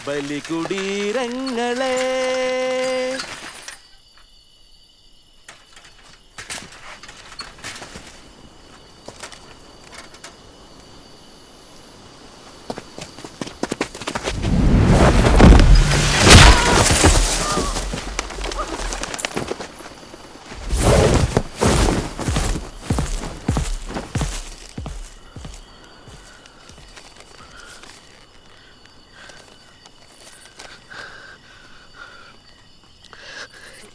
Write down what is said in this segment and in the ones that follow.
ബലികുടീരങ്ങളെ.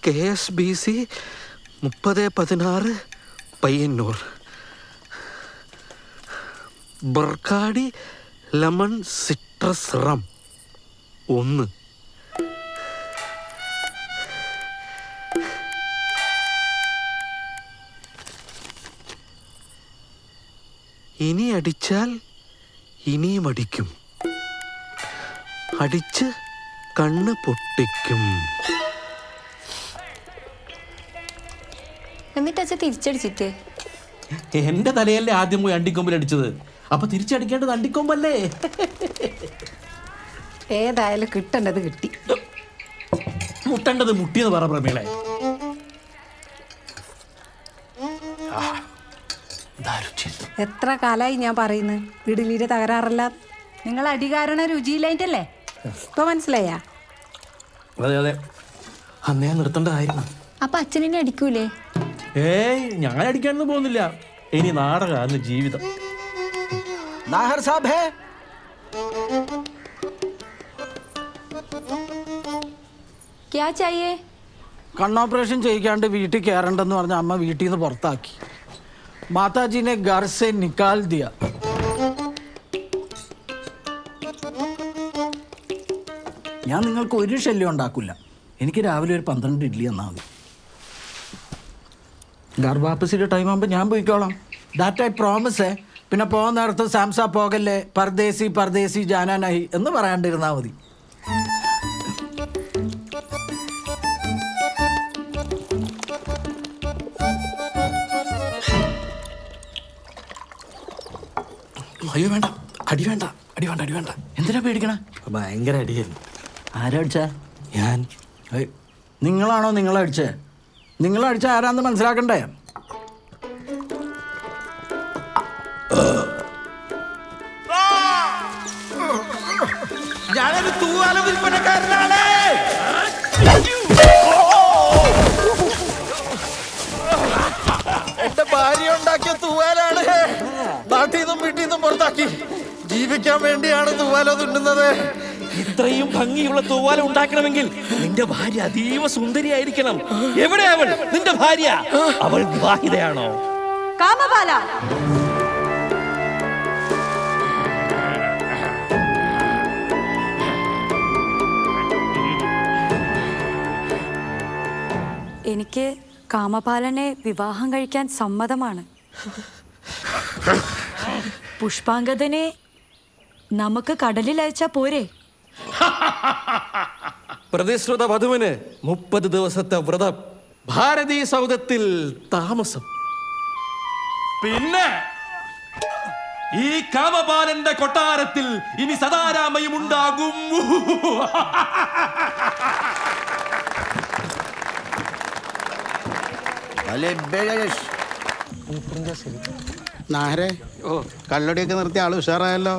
KSBC 3016 Payyanur. Bacardi lemon citrus rum 1. ഇനി അടിച്ചാൽ ഇനിയും അടിക്കും. അടിച്ച് കണ്ണ് പൊട്ടിക്കും. എന്നിട്ട് അച്ഛൻ തിരിച്ചടിച്ചിട്ടേ? എന്റെ തലയല്ലേ ആദ്യം പോയി അണ്ടിക്കൊമ്പിൽ അടിച്ചത്, അപ്പൊ തിരിച്ചടിക്കേണ്ടത് അണ്ടിക്കൊമ്പല്ലേ. ഏതായാലും കിട്ടേണ്ടത് കിട്ടി. മുട്ടേണ്ടത് മുട്ടിയെന്ന് പറ പ്രമേളെ. എത്ര കാലായി ഞാൻ പറയുന്നു ഇഡലിയുടെ തകരാറല്ല. നിങ്ങൾ അടികാരണ രുചിയില്ലായിട്ടല്ലേ? ഇപ്പൊ മനസ്സിലായ? അതെ അതെ, അന്നേ നിർത്തേണ്ടതായിരുന്നു. അപ്പൊ അച്ഛനെ അടിക്കൂലേ? ഏയ്, ഞാൻ അടിക്കാനൊന്നും പോകുന്നില്ല. ഇനി നാടകമാണ് ജീവിതം. നാഹർ സാബ് ഹേ. ക്യാ ചായേ? കണ്ണോപ്പറേഷൻ ചെയ്യിക്കാണ്ട് വീട്ടിൽ കയറണ്ടെന്ന് പറഞ്ഞ അമ്മ വീട്ടിൽ നിന്ന് പുറത്താക്കി. മാതാജിനെ ഘർ സെ നിക്കാൽ ദിയ. ഞാൻ നിങ്ങൾക്ക് ഒരു ശല്യം ഉണ്ടാക്കില്ല. എനിക്ക് രാവിലെ ഒരു 12 ഇഡ്ഡലി തന്നാൽ മതി. ഗർഭാപ്പസിയുടെ ടൈം ആകുമ്പോൾ ഞാൻ പോയിക്കോളാം. That I promise. പിന്നെ പോകാൻ നേരത്ത് സാംസ പോകല്ലേ, പർദേശി പർദേശി ജാനാനായി എന്ന് പറയാണ്ടിരുന്നാൽ മതി. അയ്യോ വേണ്ട, അടി വേണ്ട, അടി വേണ്ട, അടി വേണ്ട. എന്തിനാ പേടിക്കണ? ഭയങ്കര അടിയായിരുന്നു. ആരാ അടിച്ച? ഞാൻ. നിങ്ങളാണോ നിങ്ങളടിച്ചേ? നിങ്ങളടിച്ച ആരാന്ന് മനസ്സിലാക്കണ്ടേ? ഞാനൊരു തൂവാല വിൽപ്പനക്കാരനാണ്. എന്റെ ഭാര്യ ഉണ്ടാക്കിയ തൂവാലാണ്. നാട്ടിൽ നിന്നും വീട്ടിൽ നിന്നും പുറത്താക്കി. ജീവിക്കാൻ വേണ്ടിയാണ് തൂവാല തുന്നുന്നത്. ഇത്രയും ഭംഗിയുള്ള തൂവാല ഉണ്ടാക്കണമെങ്കിൽ നിന്റെ ഭാര്യ അതീവ സുന്ദരിയായിരിക്കണം. എവിടെ അവൾ, നിന്റെ ഭാര്യ? അവൾ വിവാഹിതയാണോ? കാമബാല. എനിക്ക് കാമപാലനെ വിവാഹം കഴിക്കാൻ സമ്മതമാണ്. പുഷ്പാങ്കദനെ നമുക്ക് കടലിൽ അയച്ചാ പോരെ? പ്രതിശ്രുത വധുവിന് 30 ദിവസത്തെ വ്രതം, ഭാരതീ സൗധത്തിൽ താമസം. പിന്നെ ഈ കാമപാലന്റെ കൊട്ടാരത്തിൽ ഇനി സദാരാമയും ഉണ്ടാകും. നാഹരെ, കള്ളടിയൊക്കെ നിർത്തിയ ആള് ഉഷാറായല്ലോ.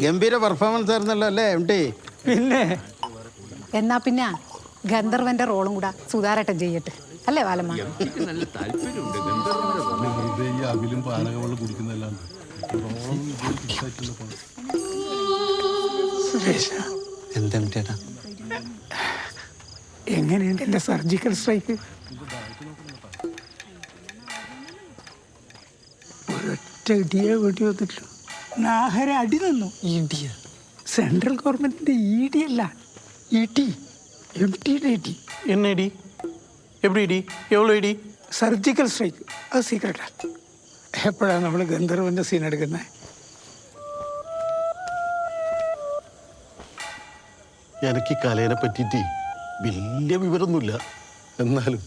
ഗംഭീര പെർഫോമൻസ് ആയിരുന്നല്ലോ അല്ലേ MT? പിന്നെ എന്നാ പിന്നെ ഗന്ധർവന്റെ റോളും കൂടെ സുധാരട്ടൻ ചെയ്യട്ടെ, അല്ലേ വാലമ്മ? എങ്ങനെയുണ്ട് എന്റെ സർജിക്കൽ സ്ട്രൈക്ക്? ഒരൊറ്റ ഇടിയെ വേണ്ടി വന്നിട്ടുള്ളൂ. നാഹര അടി നിന്നു. ഇടിയ സെൻട്രൽ ഗവൺമെന്റിന്റെ ED അല്ല, ET, MTയുടെ ET. என்ன இடி? எப்படி இடி? எவ்வளோ இடி? Surgical strike. അത് സീക്രട്ടാ. എപ്പോഴാണ് നമ്മൾ ഗന്ധർവന്റെ സീൻ എടുക്കുന്നത്? എനിക്ക് കലേനെ പറ്റിയിട്ട് വലിയ വിവരമൊന്നുമില്ല. എന്നാലും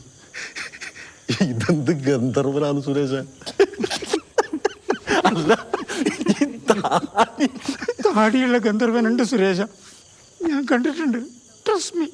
ഇതെന്ത് ഗന്ധർവനാണ് സുരേഷ? അല്ല, താടിയുള്ള ഗന്ധർവനുണ്ട് സുരേഷ. ഞാൻ കണ്ടിട്ടുണ്ട്. Trust me.